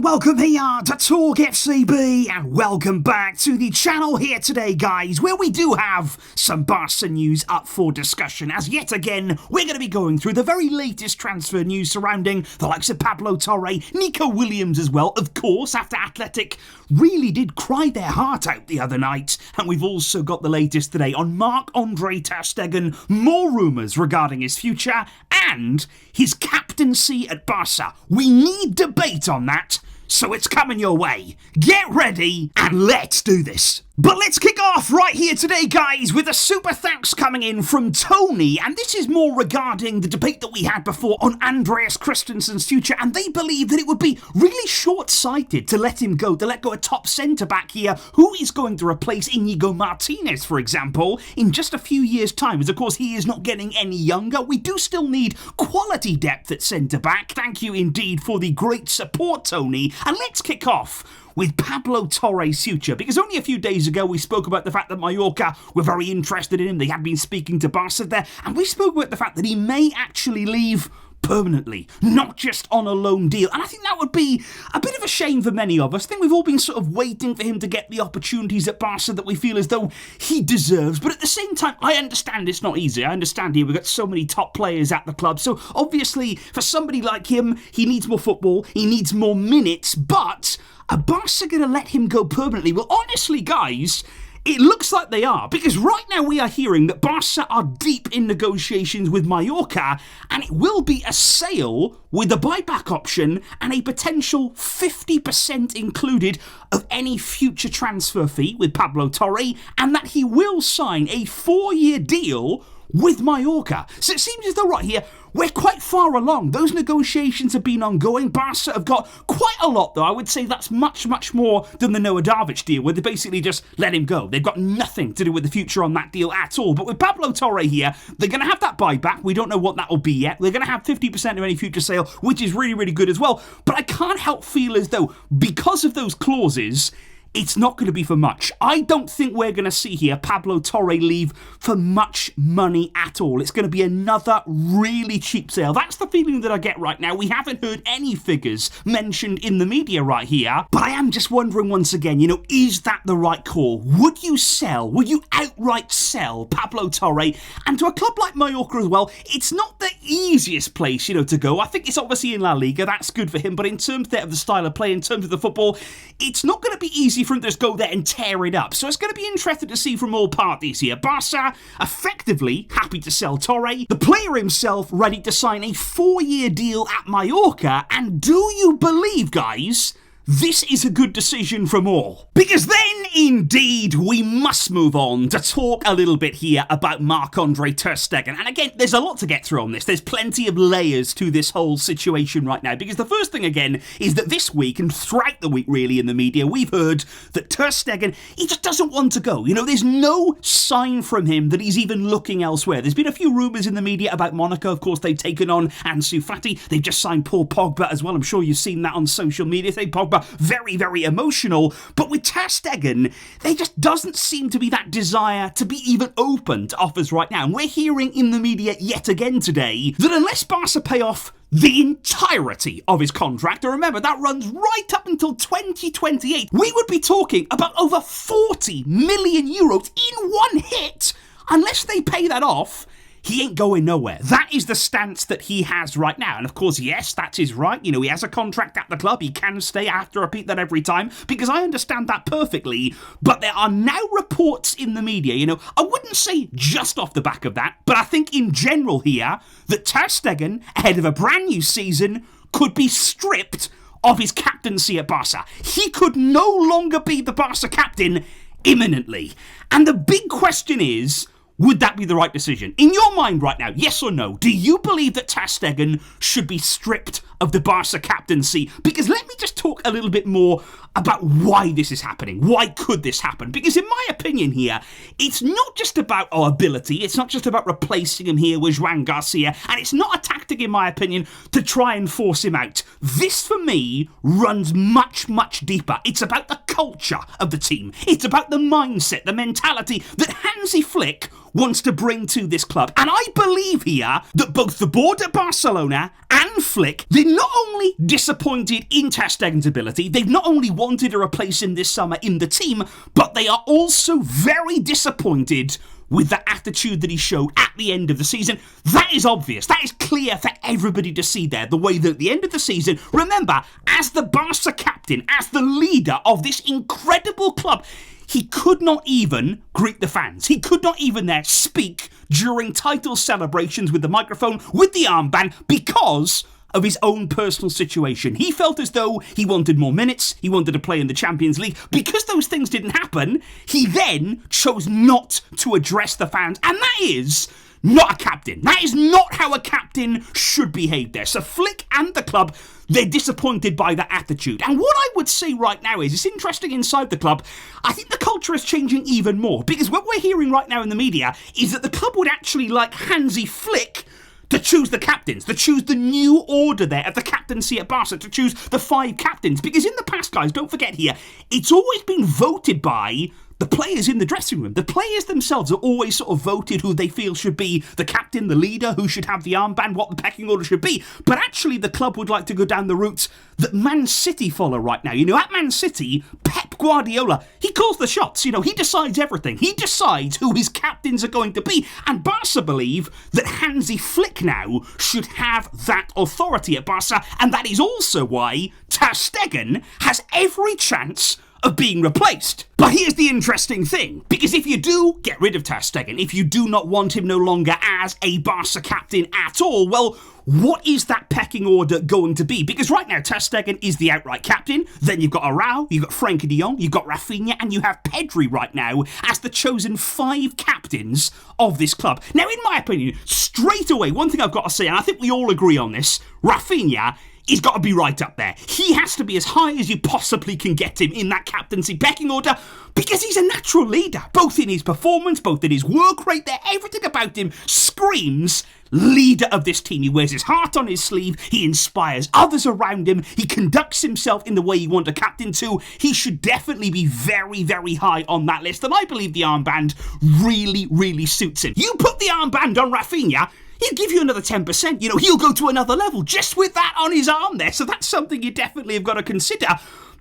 welcome here to TalkFCB and welcome back to the channel here today, guys, where we do have some Barca news up for discussion, as yet again we're going to be going through the very latest transfer news surrounding the likes of Pablo, Torre, Nico Williams as well, of course, after Athletic really did cry their heart out the other night. And we've also got the latest today on Marc-Andre Ter Stegen, more rumours regarding his future and his captaincy at Barca. We need debate on that, so it's coming your way. Get ready and let's do this. But let's kick off right here today, guys, with a super thanks coming in from Tony, and this is more regarding the debate that we had before on Andreas Christensen's future, and they believe that it would be really short-sighted to let him go, to let go a top centre-back here who is going to replace Inigo Martinez, for example, in just a few years' time, as of course he is not getting any younger. We do still need quality depth at centre-back. Thank you indeed for the great support, Tony, and let's kick off with Pablo Torre's future, because only a few days ago we spoke about the fact that Mallorca were very interested in him. They had been speaking to Barca there, and we spoke about the fact that he may actually leave permanently, not just on a loan deal. And I think that would be a bit of a shame for many of us. I think we've all been sort of waiting for him to get the opportunities at Barca that we feel as though he deserves. But at the same time, I understand it's not easy. I understand here we've got so many top players at the club. So obviously, for somebody like him, he needs more football, he needs more minutes, but are Barca going to let him go permanently? Well, honestly, guys, it looks like they are, because right now we are hearing that Barca are deep in negotiations with Mallorca, and it will be a sale with a buyback option and a potential 50% included of any future transfer fee with Pablo Torre, and that he will sign a 4-year deal with Mallorca. So it seems as though right here, we're quite far along. Those negotiations have been ongoing. Barca have got quite a lot, though. I would say that's much, much more than the Noah Davic deal, where they basically just let him go. They've got nothing to do with the future on that deal at all. But with Pablo Torre here, they're going to have that buyback. We don't know what that will be yet. They're going to have 50% of any future sale, which is really, really good as well. But I can't help feel as though, because of those clauses, it's not going to be for much. I don't think we're going to see here Pablo Torre leave for much money at all. It's going to be another really cheap sale. That's the feeling that I get right now. We haven't heard any figures mentioned in the media right here, but I am just wondering once again, is that the right call? Would you sell? Would you outright sell Pablo Torre? And to a club like Mallorca as well, it's not the easiest place, to go. I think it's obviously in La Liga. That's good for him, but in terms of the style of play, in terms of the football, it's not going to be easy for him to just go there and tear it up. So it's going to be interesting to see from all parties here. Barca effectively happy to sell Torre, the player himself ready to sign a 4-year deal at Mallorca, and do you believe, guys, this is a good decision from all? Because then, indeed, we must move on to talk a little bit here about Marc-Andre Ter Stegen. And again, there's a lot to get through on this. There's plenty of layers to this whole situation right now. Because the first thing, again, is that this week, and throughout the week, really, in the media, we've heard that Ter Stegen, he just doesn't want to go. There's no sign from him that he's even looking elsewhere. There's been a few rumours in the media about Monaco. Of course, they've taken on Ansu Fati. They've just signed Paul Pogba as well. I'm sure you've seen that on social media. Pogba, very, very emotional. But with Ter Stegen, there just doesn't seem to be that desire to be even open to offers right now. And we're hearing in the media yet again today that unless Barca pay off the entirety of his contract, and remember, that runs right up until 2028, we would be talking about over 40 million euros in one hit. Unless they pay that off, he ain't going nowhere. That is the stance that he has right now. And of course, yes, that is right. He has a contract at the club. He can stay. I have to repeat that every time because I understand that perfectly. But there are now reports in the media, I wouldn't say just off the back of that, but I think in general here that Ter Stegen, ahead of a brand new season, could be stripped of his captaincy at Barca. He could no longer be the Barca captain imminently. And the big question is, would that be the right decision? In your mind right now, yes or no, do you believe that Ter Stegen should be stripped of the Barca captaincy? Because let me just talk a little bit more about why this is happening. Why could this happen? Because in my opinion here, it's not just about our ability, it's not just about replacing him here with João Garcia, and it's not a tactic, in my opinion, to try and force him out. This, for me, runs much, much deeper. It's about the culture of the team. It's about the mindset, the mentality that Hansi Flick wants to bring to this club. And I believe here that both the board at Barcelona and Flick, they're not only disappointed in Ter Stegen's ability, they've not only wanted to replace him this summer in the team, but they are also very disappointed with the attitude that he showed at the end of the season. That is obvious. That is clear for everybody to see there. The way that at the end of the season, remember, as the Barca captain, as the leader of this incredible club, he could not even greet the fans. He could not even there speak during title celebrations with the microphone, with the armband, because of his own personal situation. He felt as though he wanted more minutes, he wanted to play in the Champions League. Because those things didn't happen, he then chose not to address the fans. And that is not a captain. That is not how a captain should behave there. So Flick and the club, they're disappointed by that attitude. And what I would say right now is, it's interesting inside the club, I think the culture is changing even more. Because what we're hearing right now in the media is that the club would actually like Hansi Flick to choose the captains, to choose the new order there at the captaincy at Barca, to choose the 5 captains. Because in the past, guys, don't forget here, it's always been voted by the players in the dressing room. The players themselves are always sort of voted who they feel should be the captain, the leader, who should have the armband, what the pecking order should be. But actually, the club would like to go down the route that Man City follow right now. You know, at Man City, Pep Guardiola, he calls the shots. You know, he decides everything. He decides who his captains are going to be. And Barca believe that Hansi Flick now should have that authority at Barca. And that is also why Ter Stegen has every chance of being replaced. But here's the interesting thing, because if you do get rid of Ter Stegen, if you do not want him no longer as a Barca captain at all, well, what is that pecking order going to be? Because right now, Ter Stegen is the outright captain, then you've got Arau, you've got Frenkie de Jong, you've got Raphinha, and you have Pedri right now as the chosen 5 captains of this club. Now, in my opinion, straight away, one thing I've got to say, and I think we all agree on this, Raphinha, he's got to be right up there. He has to be as high as you possibly can get him in that captaincy pecking order, because he's a natural leader, both in his performance, both in his work rate there. Everything about him screams leader of this team. He wears his heart on his sleeve. He inspires others around him. He conducts himself in the way you want a captain to. He should definitely be very, very high on that list. And I believe the armband really, really suits him. You put the armband on Raphinha, he'll give you another 10%. You know, he'll go to another level just with that on his arm there. So that's something you definitely have got to consider.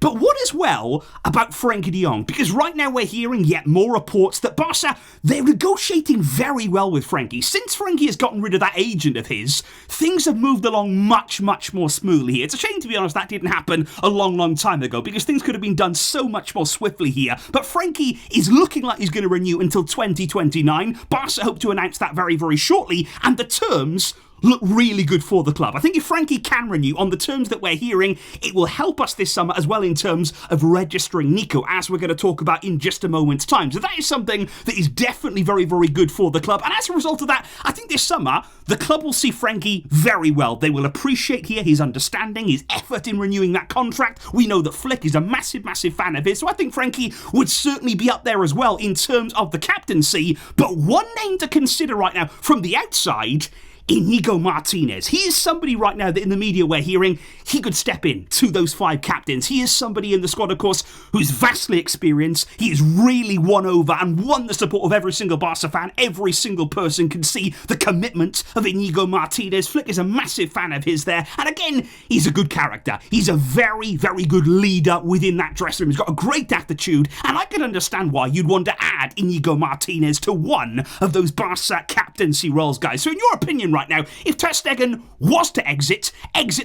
But what as well about Frenkie de Jong? Because right now we're hearing yet more reports that Barca, they're negotiating very well with Frenkie. Since Frenkie has gotten rid of that agent of his, things have moved along much, much more smoothly here. It's a shame, to be honest, that didn't happen a long, long time ago, because things could have been done so much more swiftly here. But Frenkie is looking like he's going to renew until 2029. Barca hope to announce that very, very shortly, and the terms look really good for the club. I think if Frenkie can renew on the terms that we're hearing, it will help us this summer as well in terms of registering Nico, as we're going to talk about in just a moment's time. So that is something that is definitely very, very good for the club. And as a result of that, I think this summer, the club will see Frenkie very well. They will appreciate here his understanding, his effort in renewing that contract. We know that Flick is a massive, massive fan of his, so I think Frenkie would certainly be up there as well in terms of the captaincy. But one name to consider right now from the outside, Inigo Martinez. He is somebody right now that in the media we're hearing he could step in to those 5 captains. He is somebody in the squad, of course, who's vastly experienced. He has really won over and won the support of every single Barca fan. Every single person can see the commitment of Inigo Martinez. Flick is a massive fan of his there. And again, he's a good character. He's a very, very good leader within that dressing room. He's got a great attitude. And I can understand why you'd want to add Inigo Martinez to one of those Barca captaincy roles, guys. So in your opinion right now, if Ter Stegen was to exit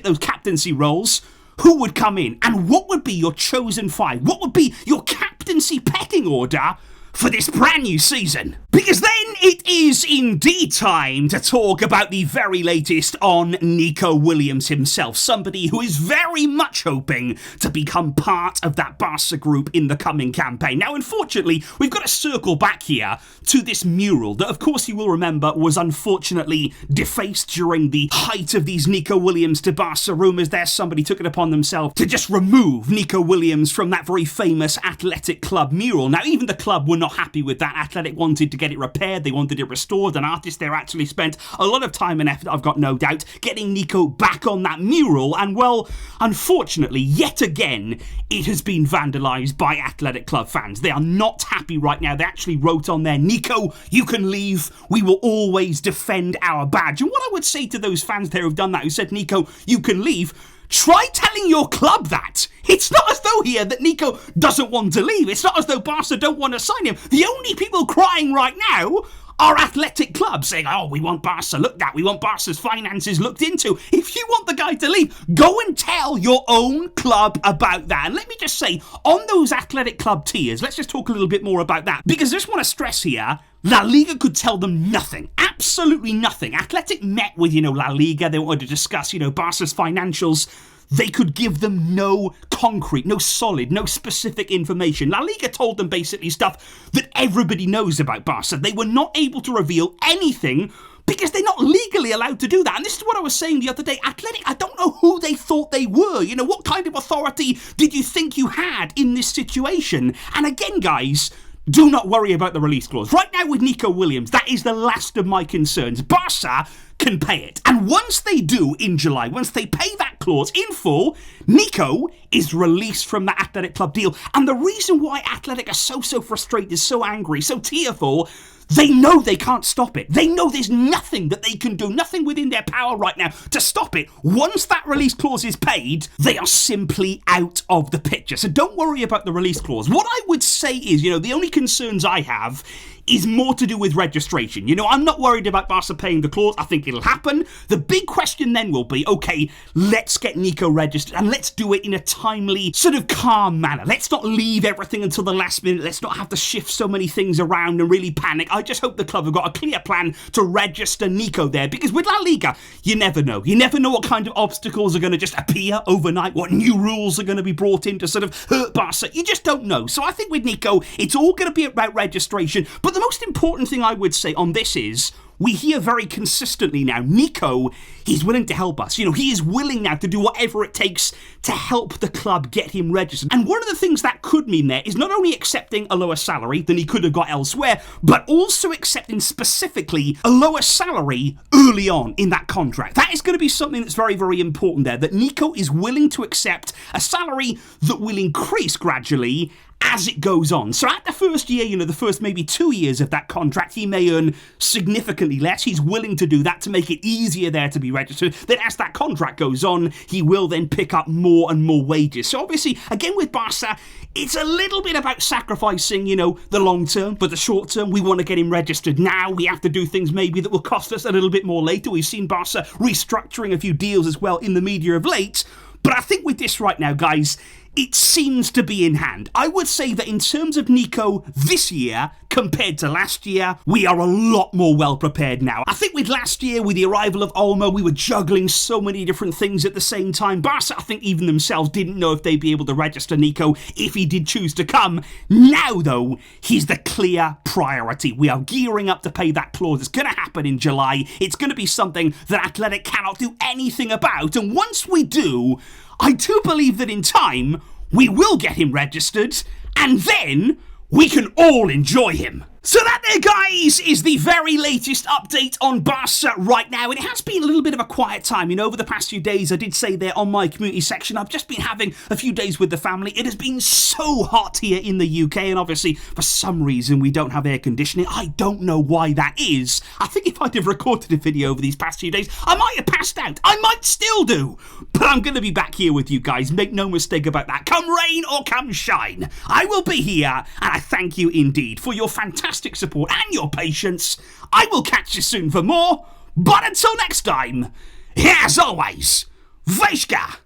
those captaincy roles, who would come in? And what would be your chosen 5? What would be your captaincy pecking order for this brand new season. Because then it is indeed time to talk about the very latest on Nico Williams himself, somebody who is very much hoping to become part of that Barca group in the coming campaign. Now, unfortunately, we've got to circle back here to this mural that, of course, you will remember was unfortunately defaced during the height of these Nico Williams to Barca rumours. There, somebody took it upon themselves to just remove Nico Williams from that very famous Athletic Club mural. Now, even the club were not happy with that. Athletic wanted to get it repaired, they wanted it restored. An artist there actually spent a lot of time and effort, I've got no doubt, getting Nico back on that mural, and well, unfortunately, yet again, it has been vandalised by Athletic Club fans. They are not happy right now. They actually wrote on there, "Nico, you can leave. We will always defend our badge." And what I would say to those fans there who've done that, who said, "Nico, you can leave," try telling your club that. It's not as though here that Nico doesn't want to leave. It's not as though Barca don't want to sign him. The only people crying right now are Athletic Club saying, "Oh, we want Barca looked at. We want Barca's finances looked into." If you want the guy to leave, go and tell your own club about that. And let me just say, on those Athletic Club tiers, let's just talk a little bit more about that. Because I just want to stress here, La Liga could tell them nothing. Absolutely nothing. Athletic met with, La Liga. They wanted to discuss, Barca's financials. They could give them no concrete, no solid, no specific information. La Liga told them basically stuff that everybody knows about Barca. They were not able to reveal anything because they're not legally allowed to do that. And this is what I was saying the other day. Athletic, I don't know who they thought they were. What kind of authority did you think you had in this situation? And again, guys, do not worry about the release clause. Right now with Nico Williams, that is the last of my concerns. Barca can pay it. And once they do in July, once they pay that clause in full, Nico is released from that Athletic Club deal. And the reason why Athletic are so frustrated, so angry, so tearful, they know they can't stop it. They know there's nothing that they can do, nothing within their power right now to stop it. Once that release clause is paid, they are simply out of the picture. So don't worry about the release clause. What I would say is, the only concerns I have is more to do with registration. I'm not worried about Barca paying the clause. I think it'll happen. The big question then will be, okay, let's get Nico registered and let's do it in a timely, sort of calm manner. Let's not leave everything until the last minute. Let's not have to shift so many things around and really panic. I just hope the club have got a clear plan to register Nico there, because with La Liga, you never know. You never know what kind of obstacles are going to just appear overnight, what new rules are going to be brought in to sort of hurt Barca. You just don't know. So I think with Nico, it's all going to be about registration. But the most important thing I would say on this is, we hear very consistently now, Nico, he's willing to help us. He is willing now to do whatever it takes to help the club get him registered. And one of the things that could mean there is not only accepting a lower salary than he could have got elsewhere, but also accepting specifically a lower salary early on in that contract. That is going to be something that's very, very important there, that Nico is willing to accept a salary that will increase gradually as it goes on. So at the first year, the first maybe 2 years of that contract, he may earn significantly less. He's willing to do that to make it easier there to be registered. Then as that contract goes on, he will then pick up more and more wages. So obviously, again with Barca, it's a little bit about sacrificing, the long term, but the short term, we want to get him registered now. We have to do things maybe that will cost us a little bit more later. We've seen Barca restructuring a few deals as well in the media of late. But I think with this right now, guys, it seems to be in hand. I would say that in terms of Nico this year, compared to last year, we are a lot more well prepared now. I think with last year, with the arrival of Olmo, we were juggling so many different things at the same time. Barca, I think even themselves didn't know if they'd be able to register Nico if he did choose to come. Now, though, he's the clear priority. We are gearing up to pay that clause. It's going to happen in July. It's going to be something that Athletic cannot do anything about. And once we do, I do believe that in time, we will get him registered, and then we can all enjoy him. So that there, guys, is the very latest update on Barca right now. And it has been a little bit of a quiet time. Over the past few days, I did say there on my community section, I've just been having a few days with the family. It has been so hot here in the UK. And obviously, for some reason, we don't have air conditioning. I don't know why that is. I think if I'd have recorded a video over these past few days, I might have passed out. I might still do. But I'm going to be back here with you guys. Make no mistake about that. Come rain or come shine, I will be here. And I thank you indeed for your fantastic support and your patience. I will catch you soon for more, but until next time, as always, Vejska,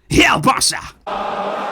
Barça.